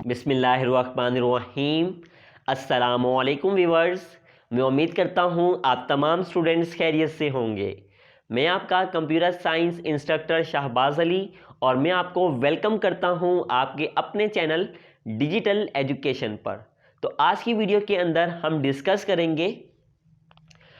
बिस्मिल्लाहिर्रहमानिर्रहीम। अस्सलामुअलैकुम व्यूअर्स। मैं उम्मीद करता हूँ आप तमाम स्टूडेंट्स खैरियत से होंगे। मैं आपका computer science instructor Shahbaz Ali और मैं आपको वेलकम करता हूँ आपके अपने चैनल डिजिटल एजुकेशन पर। तो आज की वीडियो के अंदर हम डिस्कस करेंगे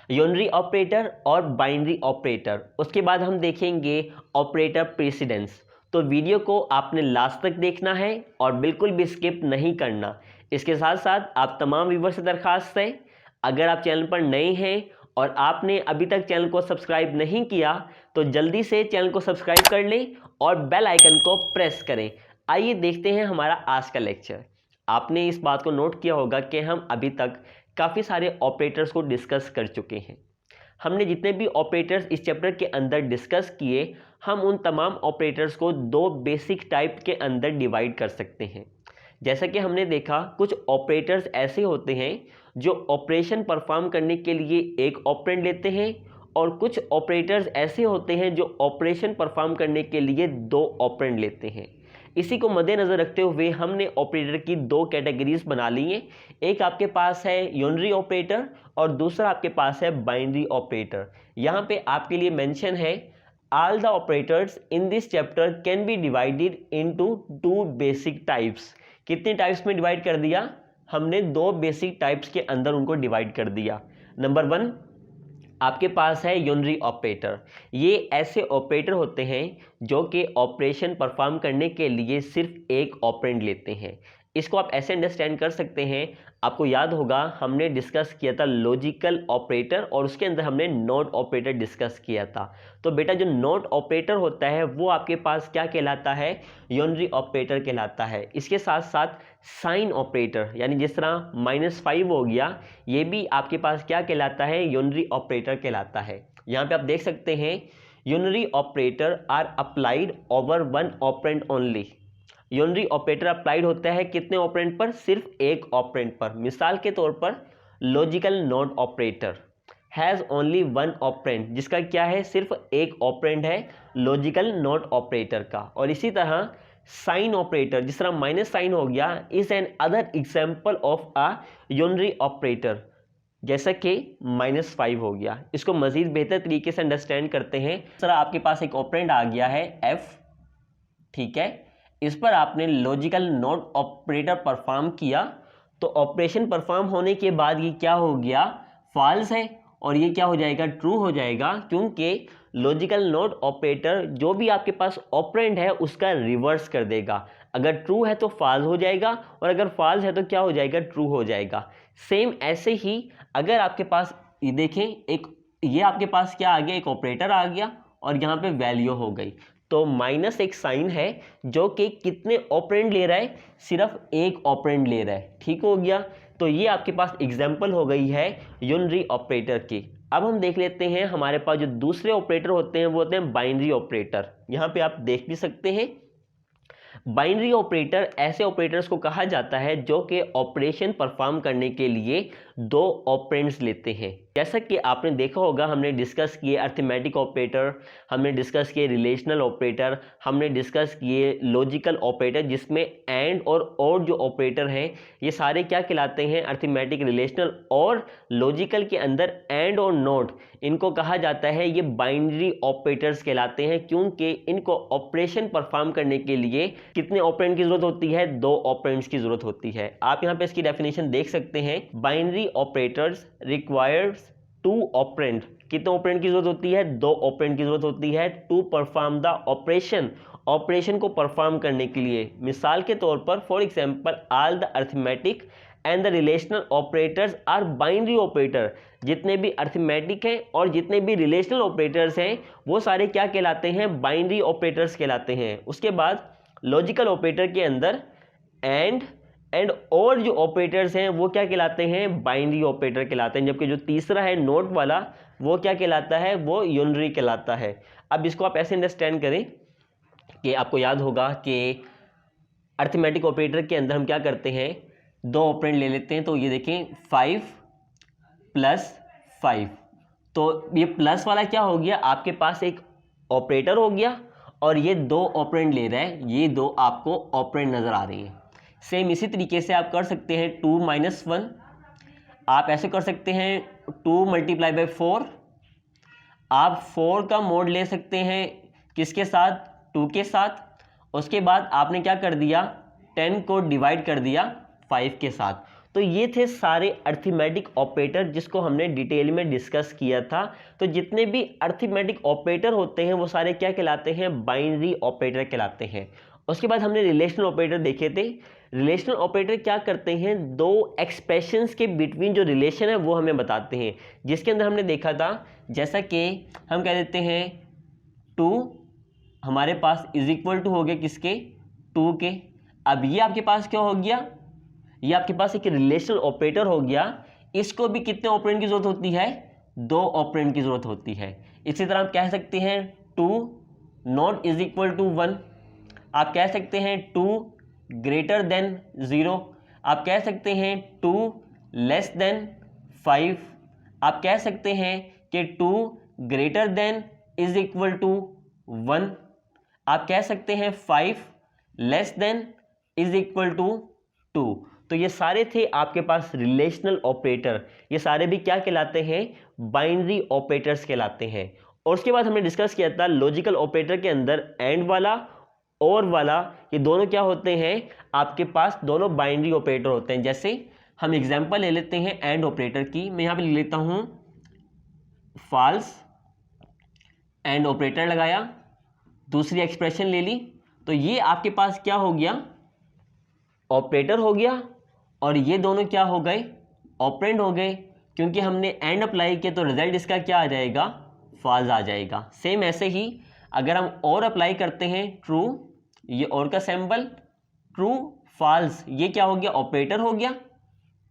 यूनरी ऑपरेटर और बाइनरी ऑपरेटर। उसके बाद हम देखेंगे ऑपरेटर प्रेसिडेंस। तो वीडियो को आपने लास्ट तक देखना है और बिल्कुल भी स्किप नहीं करना। इसके साथ साथ आप तमाम व्यूअर्स से दरख्वास्त है, अगर आप चैनल पर नए हैं और आपने अभी तक चैनल को सब्सक्राइब नहीं किया तो जल्दी से चैनल को सब्सक्राइब कर लें और बेल आइकन को प्रेस करें। आइए देखते हैं हमारा आज का लेक्चर। आपने इस बात को नोट किया होगा कि हम अभी तक काफ़ी सारे ऑपरेटर्स को डिस्कस कर चुके हैं। हमने जितने भी ऑपरेटर्स इस चैप्टर के अंदर डिस्कस किए, हम उन तमाम ऑपरेटर्स को दो बेसिक टाइप के अंदर डिवाइड कर सकते हैं। जैसा कि हमने देखा, कुछ ऑपरेटर्स ऐसे होते हैं जो ऑपरेशन परफॉर्म करने के लिए एक ऑपरेंड लेते हैं और कुछ ऑपरेटर्स ऐसे होते हैं जो ऑपरेशन परफॉर्म करने के लिए दो ऑपरेंड लेते हैं। इसी को मद्देनज़र रखते हुए हमने ऑपरेटर की दो कैटेगरीज बना ली हैं। एक आपके पास है यूनरी ऑपरेटर और दूसरा आपके पास है बाइनरी ऑपरेटर। यहाँ पे आपके लिए मेंशन है all the operators in this chapter can be divided into two basic types. कितने टाइप्स में डिवाइड कर दिया? हमने दो बेसिक टाइप्स के अंदर उनको डिवाइड कर दिया। नंबर 1 आपके पास है यूनरी ऑपरेटर। ये ऐसे ऑपरेटर होते हैं जो कि ऑपरेशन परफॉर्म करने के लिए सिर्फ एक ऑपरेंड लेते हैं। इसको आप ऐसे अंडरस्टैंड कर सकते हैं, आपको याद होगा हमने डिस्कस किया था लॉजिकल ऑपरेटर और उसके अंदर हमने नॉट ऑपरेटर डिस्कस किया था। तो बेटा जो नॉट ऑपरेटर होता है वो आपके पास क्या कहलाता है? यूनरी ऑपरेटर कहलाता है। इसके साथ साथ साइन ऑपरेटर, यानी जिस तरह -5 हो गया, ये भी आपके पास क्या कहलाता है? यूनरी ऑपरेटर कहलाता है। यहाँ पे आप देख सकते हैं unary operator are applied over one operand only. Unary operator applied होता है कितने ऑपरेंड पर? सिर्फ एक ऑपरेंड पर। मिसाल के तौर पर logical not operator has only one operand, जिसका क्या है? सिर्फ एक ऑपरेंड है लॉजिकल नॉट ऑपरेटर का। और इसी तरह साइन ऑपरेटर, जिस तरह माइनस साइन हो गया, is an other example of a unary operator, जैसा कि -5 हो गया। इसको मजीद बेहतर तरीके से अंडरस्टैंड करते हैं। इस तरह आपके पास एक ऑपरेंड आ गया है f, ठीक है, इस पर आपने लॉजिकल नॉट ऑपरेटर परफॉर्म किया तो ऑपरेशन परफॉर्म होने के बाद ये क्या हो गया? फॉल्स है और ये क्या हो जाएगा? ट्रू हो जाएगा, क्योंकि लॉजिकल नॉट ऑपरेटर जो भी आपके पास ऑपरेंड है उसका रिवर्स कर देगा। अगर ट्रू है तो फॉल्स हो जाएगा और अगर फॉल्स है तो क्या हो जाएगा? ट्रू हो जाएगा। सेम ऐसे ही अगर आपके पास ये देखें, एक ये आपके पास क्या आ गया? एक ऑपरेटर आ गया और यहाँ पे वैल्यू हो गई। तो माइनस एक साइन है जो कि कितने ऑपरेंड ले रहा है? सिर्फ एक ऑपरेंड ले रहा है। ठीक हो गया। तो ये आपके पास एग्जाम्पल हो गई है यूनरी ऑपरेटर की। अब हम देख लेते हैं हमारे पास जो दूसरे ऑपरेटर होते हैं वो होते हैं बाइनरी ऑपरेटर। यहाँ पे आप देख भी सकते हैं बाइनरी ऑपरेटर ऐसे ऑपरेटर्स को कहा जाता है जो कि ऑपरेशन परफॉर्म करने के लिए दो ऑपरेंड्स लेते हैं। जैसा कि आपने देखा होगा हमने डिस्कस किए अर्थमेटिक ऑपरेटर, हमने डिस्कस किए रिलेशनल ऑपरेटर, हमने डिस्कस किए लॉजिकल ऑपरेटर जिसमें एंड और जो ऑपरेटर हैं ये सारे क्या कहलाते हैं? अर्थमेटिक, रिलेशनल और लॉजिकल के अंदर एंड और नॉट, इनको कहा जाता है ये बाइनरी ऑपरेटर्स कहलाते हैं, क्योंकि इनको ऑपरेशन परफॉर्म करने के लिए कितने ऑपरेंड की जरूरत होती है? दो ऑपरेंड्स की जरूरत होती है। आप यहाँ पे इसकी डेफिनेशन देख सकते हैं, binary operators requires two operand. कितने ऑपरेंड की जरूरत होती है? दो ऑपरेंड की जरूरत होती है to perform the operation, operation को परफॉर्म करने के लिए। मिसाल के तौर पर for example all the arithmetic and the relational operators are binary operator. जितने भी अर्थमेटिक हैं और जितने भी रिलेशनल ऑपरेटर्स हैं वो सारे क्या कहलाते हैं? बाइनरी ऑपरेटर्स कहलाते हैं। उसके बाद लॉजिकल ऑपरेटर के अंदर एंड और जो ऑपरेटर्स हैं वो क्या कहलाते हैं? बाइनरी ऑपरेटर कहलाते हैं। जबकि जो तीसरा है नोट वाला वो क्या कहलाता है? वो यूनरी कहलाता है। अब इसको आप ऐसे अंडरस्टैंड करें कि आपको याद होगा कि अर्थमेटिक ऑपरेटर के अंदर हम क्या करते हैं? दो ऑपरेंड ले लेते हैं। तो ये देखें 5 + 5, तो ये प्लस वाला क्या हो गया? आपके पास एक ऑपरेटर हो गया और ये दो ऑपरेंड ले रहा है, ये दो आपको ऑपरेंड नजर आ रही हैं। सेम इसी तरीके से आप कर सकते हैं 2 माइनस 1, आप ऐसे कर सकते हैं 2 मल्टीप्लाई बाई 4, आप 4 का मोड ले सकते हैं किसके साथ, 2 के साथ। उसके बाद आपने क्या कर दिया, 10 को डिवाइड कर दिया 5 के साथ। तो ये थे सारे अर्थमेटिक ऑपरेटर जिसको हमने डिटेल में डिस्कस किया था। तो जितने भी अर्थमेटिक ऑपरेटर होते हैं वो सारे क्या कहलाते हैं, बाइनरी ऑपरेटर कहलाते हैं। उसके बाद हमने रिलेशनल ऑपरेटर देखे थे। रिलेशनल ऑपरेटर क्या करते हैं, दो एक्सप्रेशंस के बिटवीन जो रिलेशन है वो हमें बताते हैं, जिसके अंदर हमने देखा था जैसा कि हम कह देते हैं 2 हमारे पास इज इक्वल टू हो गया किसके, 2 के। अब ये आपके पास क्या हो गया, ये आपके पास एक रिलेशनल ऑपरेटर हो गया। इसको भी कितने ऑपरेंड की जरूरत होती है, 2 ऑपरेंड की जरूरत होती है। इसी तरह आप कह सकते हैं 2 नॉट इज इक्वल टू 1, आप कह सकते हैं 2 ग्रेटर देन 0, आप कह सकते हैं 2 लेस देन 5, आप कह सकते हैं कि 2 greater than is equal to 1, आप कह सकते हैं 5 less than is equal to 2। तो ये सारे थे आपके पास रिलेशनल ऑपरेटर। ये सारे भी क्या कहलाते हैं, बाइनरी ऑपरेटर्स कहलाते हैं। और उसके बाद हमने डिस्कस किया था लॉजिकल ऑपरेटर के अंदर एंड वाला और वाला, ये दोनों क्या होते हैं, आपके पास दोनों बाइनरी ऑपरेटर होते हैं। जैसे हम एग्जांपल ले लेते हैं एंड ऑपरेटर की, मैं यहाँ पे ले लेता हूँ फॉल्स, एंड ऑपरेटर लगाया, दूसरी एक्सप्रेशन ले ली, तो ये आपके पास क्या हो गया, ऑपरेटर हो गया, और ये दोनों क्या हो गए, ऑपरेंड हो गए। क्योंकि हमने एंड अप्लाई किया तो रिजल्ट इसका क्या आ जाएगा, फॉल्स आ जाएगा। सेम ऐसे ही अगर हम और अप्लाई करते हैं ट्रू, ये और का सिंबल, ट्रू फॉल्स, ये क्या हो गया, ऑपरेटर हो गया,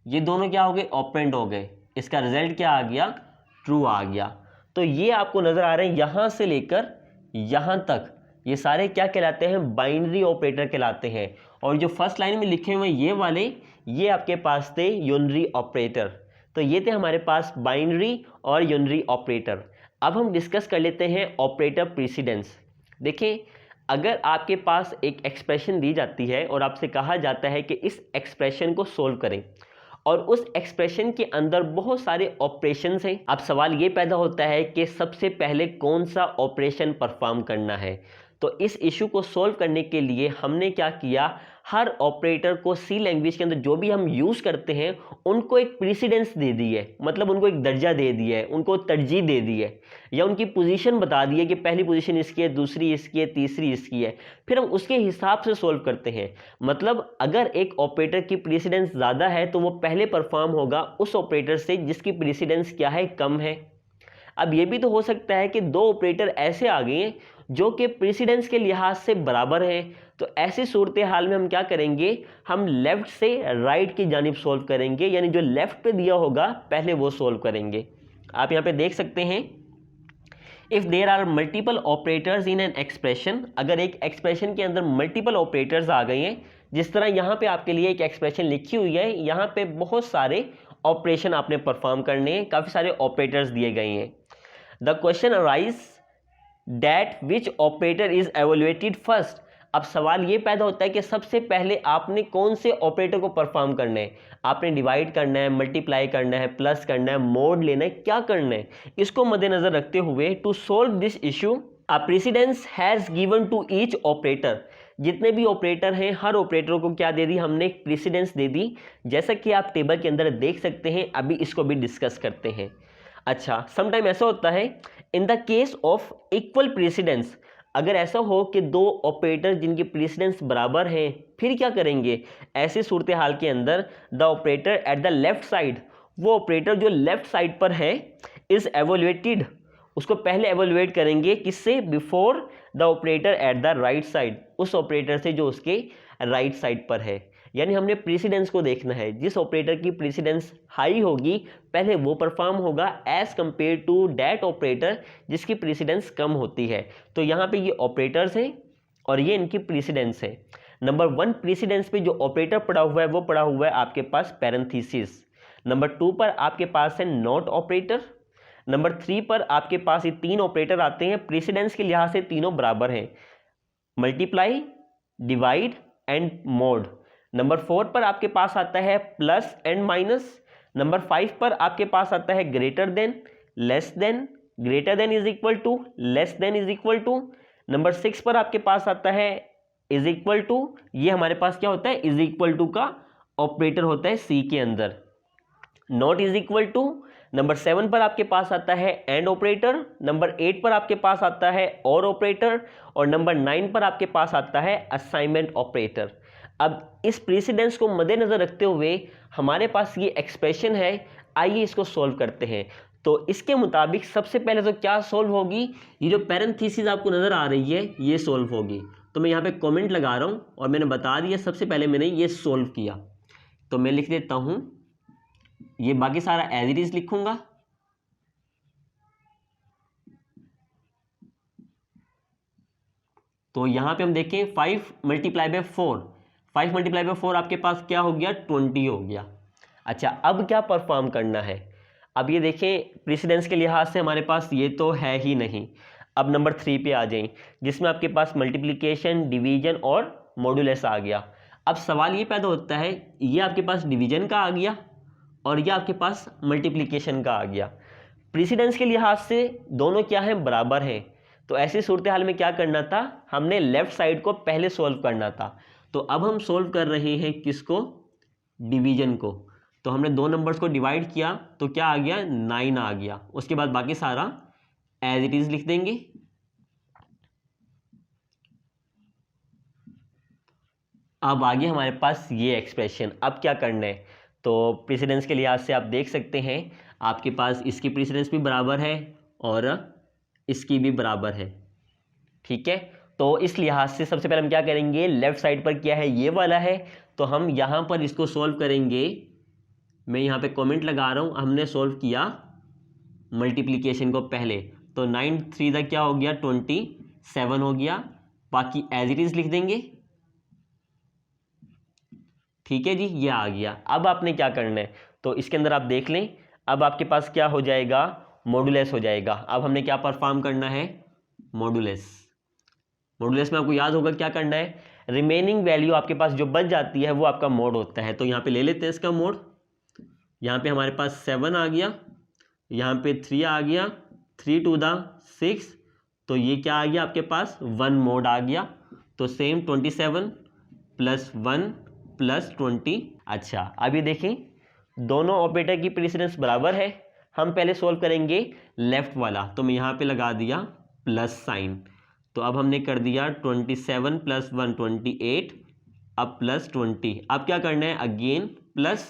ये दोनों क्या हो गए, ऑपरेंड हो गए, इसका रिजल्ट क्या आ गया, ट्रू आ गया। तो ये आपको नजर आ रहे हैं यहां से लेकर यहां तक, ये सारे क्या कहलाते हैं, बाइनरी ऑपरेटर कहलाते हैं। और जो फर्स्ट लाइन में लिखे हुए ये वाले, ये आपके पास थे यूनरी ऑपरेटर। तो ये थे हमारे पास बाइनरी और यूनरी ऑपरेटर। अब हम डिस्कस कर लेते हैं ऑपरेटर प्रेसिडेंस। देखें, अगर आपके पास एक एक्सप्रेशन दी जाती है और आपसे कहा जाता है कि इस एक्सप्रेशन को सोल्व करें, और उस एक्सप्रेशन के अंदर बहुत सारे ऑपरेशंस हैं, अब सवाल ये पैदा होता है कि सबसे पहले कौन सा ऑपरेशन परफॉर्म करना है। तो इस इशू को सोल्व करने के लिए हमने क्या किया, हर ऑपरेटर को सी लैंग्वेज के अंदर जो भी हम यूज़ करते हैं उनको एक प्रेसिडेंस दे दी है, मतलब उनको एक दर्जा दे दिया है, उनको तरजीह दे दी है, या उनकी पोजीशन बता दी है कि पहली पोजीशन इसकी है, दूसरी इसकी है, तीसरी इसकी है। फिर हम उसके हिसाब से सोल्व करते हैं। मतलब अगर एक ऑपरेटर की प्रेसिडेंस ज़्यादा है तो वो पहले परफॉर्म होगा उस ऑपरेटर से जिसकी प्रेसिडेंस क्या है, कम है। अब ये भी तो हो सकता है कि दो ऑपरेटर ऐसे आ गए हैं जो कि प्रेसिडेंस के लिहाज से बराबर हैं। तो ऐसी सूरत हाल में हम क्या करेंगे, हम लेफ्ट से राइट की जानिब सोल्व करेंगे, यानी जो लेफ्ट पे दिया होगा पहले वो सोल्व करेंगे। आप यहाँ पे देख सकते हैं, if there are multiple operators in an expression, अगर एक एक्सप्रेशन के अंदर मल्टीपल ऑपरेटर्स आ गए हैं, जिस तरह यहाँ पे आपके लिए एक एक्सप्रेशन लिखी हुई है, यहाँ पे बहुत सारे ऑपरेशन आपने परफॉर्म करने हैं, काफ़ी सारे ऑपरेटर्स दिए गए हैं। The question arise that which operator is evaluated first. अब सवाल ये पैदा होता है कि सबसे पहले आपने कौन से ऑपरेटर को परफॉर्म करना है, आपने डिवाइड करना है, मल्टीप्लाई करना है, प्लस करना है, मोड लेना है, क्या करना है। इसको मद्देनजर रखते हुए to solve this issue a precedence has given to each operator, जितने भी ऑपरेटर हैं हर ऑपरेटर को क्या दे दी, हमने एक प्रेसिडेंस दे दी, जैसा कि आप टेबल के अंदर देख सकते हैं। अभी इसको भी डिस्कस करते हैं। अच्छा, समटाइम ऐसा होता है in the case of equal precedence, अगर ऐसा हो कि दो ऑपरेटर जिनकी प्रेसिडेंस बराबर हैं, फिर क्या करेंगे, ऐसी सूरत हाल के अंदर the operator at the left side, वो ऑपरेटर जो लेफ्ट साइड पर है, इज एवोल्यूएटेड, उसको पहले एवोल्यूएट करेंगे, किससे, before the operator at the right side, उस ऑपरेटर से जो उसके राइट साइड पर है। यानी हमने प्रेसिडेंस को देखना है, जिस ऑपरेटर की प्रेसिडेंस हाई होगी पहले वो परफॉर्म होगा as compared to that operator जिसकी प्रेसिडेंस कम होती है। तो यहाँ पे ये ऑपरेटर्स हैं और ये इनकी प्रेसिडेंस है। नंबर 1 प्रेसिडेंस पे जो ऑपरेटर पड़ा हुआ है वो पड़ा हुआ है आपके पास पैरेंथेसिस। नंबर 2 पर आपके पास है नॉट ऑपरेटर। नंबर 3 पर आपके पास ये 3 ऑपरेटर आते हैं, प्रेसिडेंस के लिहाज से तीनों बराबर हैं, multiply, divide and mode. Number 4 पर आपके पास आता है प्लस एंड माइनस। नंबर 5 पर आपके पास आता है greater than, less than, greater than is equal to, less than is equal to. Number 6 पर आपके पास आता है इज इक्वल टू। ये हमारे पास क्या होता है, इज इक्वल टू का ऑपरेटर होता है सी के अंदर। Not is equal to. Number 7 पर आपके पास आता है एंड ऑपरेटर। नंबर 8 पर आपके पास आता है और ऑपरेटर। और नंबर 9 पर आपके पास आता है असाइनमेंट ऑपरेटर। अब इस प्रेसिडेंस को मद्देनजर रखते हुए हमारे पास ये एक्सप्रेशन है, आइए इसको सॉल्व करते हैं। तो इसके मुताबिक सबसे पहले तो क्या सॉल्व होगी, ये जो पैरेंथेसिस आपको नजर आ रही है ये सॉल्व होगी। तो मैं यहाँ पे कमेंट लगा रहा हूँ और मैंने बता दिया सबसे पहले मैंने ये सॉल्व किया। तो मैं लिख देता हूँ, ये बाकी सारा एज इट इज लिखूंगा। तो यहां पे हम देखें 5 मल्टीप्लाई बाय 4, 5 मल्टीप्लाई बाय 4 आपके पास क्या हो गया, 20 हो गया। अच्छा, अब क्या परफॉर्म करना है, अब ये देखें प्रेसिडेंस के लिहाज से हमारे पास ये तो है ही नहीं। अब नंबर 3 पे आ जाएं, जिसमें आपके पास मल्टीप्लिकेशन, डिवीजन और मॉडुलस आ गया। अब सवाल ये पैदा होता है, ये आपके पास डिवीजन का आ गया और ये आपके पास मल्टीप्लिकेशन का आ गया। प्रेसिडेंस के लिहाज से दोनों क्या हैं, बराबर हैं। तो ऐसी सूरत हाल में क्या करना था, हमने लेफ्ट साइड को पहले सॉल्व करना था। तो अब हम सॉल्व कर रहे हैं किसको, डिवीजन को। तो हमने दो नंबर्स को डिवाइड किया तो क्या आ गया, 9 आ गया। उसके बाद बाकी सारा एज इट इज लिख देंगे। अब आगे हमारे पास ये एक्सप्रेशन, अब क्या करना है। तो प्रेसिडेंस के लिहाज से आप देख सकते हैं आपके पास इसकी प्रेसिडेंस भी बराबर है और इसकी भी बराबर है, ठीक है। तो इस लिहाज से सबसे पहले हम क्या करेंगे, लेफ्ट साइड पर क्या है, ये वाला है। तो हम यहाँ पर इसको सॉल्व करेंगे। मैं यहाँ पे कमेंट लगा रहा हूँ, हमने सॉल्व किया मल्टीप्लिकेशन को पहले। तो 9 3 तक क्या हो गया, 27 हो गया। बाकी एज इट इज लिख देंगे, ठीक है जी, ये आ गया। अब आपने क्या करना है, तो इसके अंदर आप देख लें, अब आपके पास क्या हो जाएगा, मॉडुलस हो जाएगा। अब हमने क्या परफॉर्म करना है, मॉडुलस। मॉडुलस में आपको याद होगा क्या करना है, रिमेनिंग वैल्यू आपके पास जो बच जाती है वो आपका मोड होता है। तो यहाँ पे ले लेते हैं इसका मोड। यहाँ पे हमारे पास 7 आ गया, यहाँ पे 3 आ गया, 3 to the 6। तो ये क्या आ गया आपके पास, 1 मोड आ गया। तो सेम 27 + 1 + 20। अच्छा, अभी देखें दोनों ऑपरेटर की प्रेसिडेंस बराबर है। हम पहले सॉल्व करेंगे लेफ्ट वाला। तो मैं यहाँ पे लगा दिया प्लस साइन। तो अब हमने कर दिया 27 + 1 28, अब +20। अब क्या करना है, अगेन प्लस।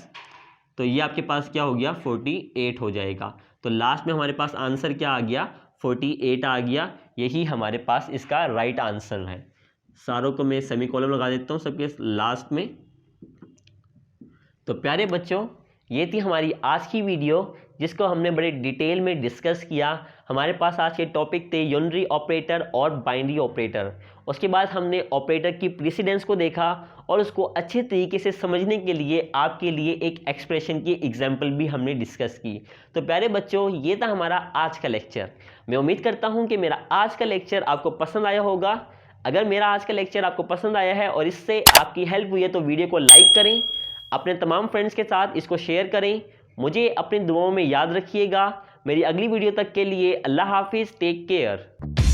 तो ये आपके पास क्या हो गया, 48 हो जाएगा। तो लास्ट में हमारे पास आंसर क्या आ गया, 48 आ गया। यही हमारे पास इसका राइट आंसर है। सारों को मैं सेमीकोलन लगा देता हूँ सबके लास्ट में। तो प्यारे बच्चों, ये थी हमारी आज की वीडियो जिसको हमने बड़े डिटेल में डिस्कस किया। हमारे पास आज के टॉपिक थे यूनरी ऑपरेटर और बाइनरी ऑपरेटर। उसके बाद हमने ऑपरेटर की प्रेसिडेंस को देखा और उसको अच्छे तरीके से समझने के लिए आपके लिए एक एक्सप्रेशन की एग्जाम्पल भी हमने डिस्कस की। तो प्यारे बच्चों, ये था हमारा आज का लेक्चर। मैं उम्मीद करता हूँ कि मेरा आज का लेक्चर आपको पसंद आया होगा। अगर मेरा आज का लेक्चर आपको पसंद आया है और इससे आपकी हेल्प हुई है तो वीडियो को लाइक करें, अपने तमाम फ्रेंड्स के साथ इसको शेयर करें। मुझे अपनी दुआओं में याद रखिएगा। मेरी अगली वीडियो तक के लिए अल्लाह हाफिज़, टेक केयर।